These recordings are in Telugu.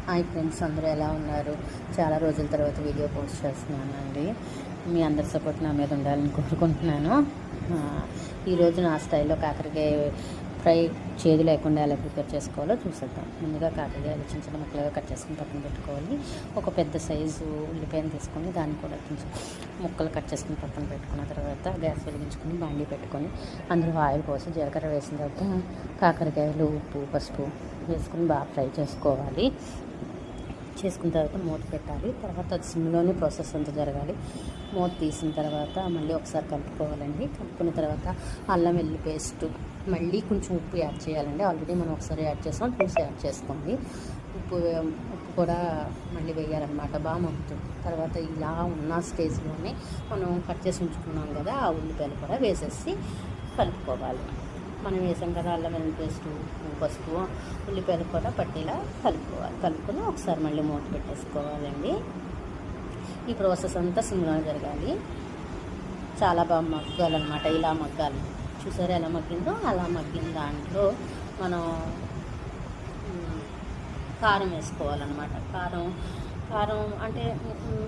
హాయ్ ఫ్రెండ్స్, అందరూ ఎలా ఉన్నారు? చాలా రోజుల తర్వాత వీడియో పోస్ట్ చేస్తున్నానండి. మీ అందరి సపోర్ట్ నా మీద ఉండాలని కోరుకుంటున్నాను. ఈరోజు నా స్టైల్లో కాకరకాయ ఫ్రై చేదు లేకుండా ఎలా ప్రిపేర్ చేసుకోవాలో చూసేద్దాం. ముందుగా కాకరకాయలు చిన్న చిన్న ముక్కలుగా కట్ చేసుకుని పక్కన పెట్టుకోవాలి. ఒక పెద్ద సైజు ఉల్లిపాయను తీసుకొని దాన్ని కూడా కొంచెం ముక్కలు కట్ చేసుకుని పక్కన పెట్టుకున్న తర్వాత గ్యాస్ వెలిగించుకొని బాండీ పెట్టుకొని అందులో ఆయిల్ పోసి జీలకర్ర వేసిన తర్వాత కాకరకాయలు, ఉప్పు, పసుపు వేసుకొని బాగా ఫ్రై చేసుకోవాలి. చేసుకున్న తర్వాత మూత పెట్టాలి. తర్వాత అది సిమ్లోనే ప్రాసెస్ అంతా జరగాలి. మూత తీసిన తర్వాత మళ్ళీ ఒకసారి కలుపుకోవాలండి. కలుపుకున్న తర్వాత అల్లం వెల్లుల్లి పేస్ట్, మళ్ళీ కొంచెం ఉప్పు యాడ్ చేయాలండి. ఆల్రెడీ మనం ఒకసారి యాడ్ చేసాం, చూసి యాడ్ చేసుకోండి. ఉప్పు కూడా మళ్ళీ వేయాలన్నమాట. బాగా మగ్గుతుంది. తర్వాత ఇలా ఉన్న స్టేజ్లోనే మనం కట్ చేసి ఉంచుకున్నాం కదా, ఆ ఉల్లిపాయలు కూడా వేసేసి కలుపుకోవాలి. మనం వేసాం కదా అల్లం వెల్లుల్లి పేస్టు, పసుపు, ఉల్లిపాయలు కూడా పట్టేలా కలుపుకోవాలి. కలుపుకొని ఒకసారి మళ్ళీ మూత పెట్టేసుకోవాలండి. ఈ ప్రాసెస్ అంతా సిమ్లో జరగాలి. చాలా బాగా మగ్గాలన్నమాట. ఇలా మగ్గాలి. చూసారా ఎలా మగ్గిందో? అలా మగ్గిన దాంట్లో మనం కారం వేసుకోవాలన్నమాట. కారం అంటే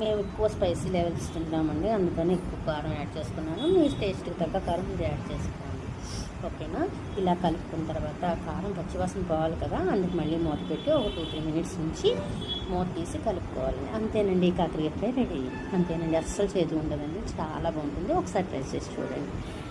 మేము ఎక్కువ స్పైసీ లెవెల్స్ తింటామండి, అందుకని ఎక్కువ కారం యాడ్ చేసుకున్నాను. మీ టేస్ట్కి తగ్గ కారం మీరు యాడ్ చేసుకోండి, ఓకేనా? ఇలా కలుపుకున్న తర్వాత కారం పచ్చివాసన పోవాలి కదా, అందుకు మళ్ళీ మూత పెట్టి ఒక 2-3 మినిట్స్ నుంచి మూత తీసి కలుపుకోవాలి. అంతేనండి, కాకరకాయ ఫ్రై రెడీ. అంతేనండి, అస్సలు చేదు ఉండదండి, చాలా బాగుంటుంది. ఒకసారి ట్రై చేసి చూడండి.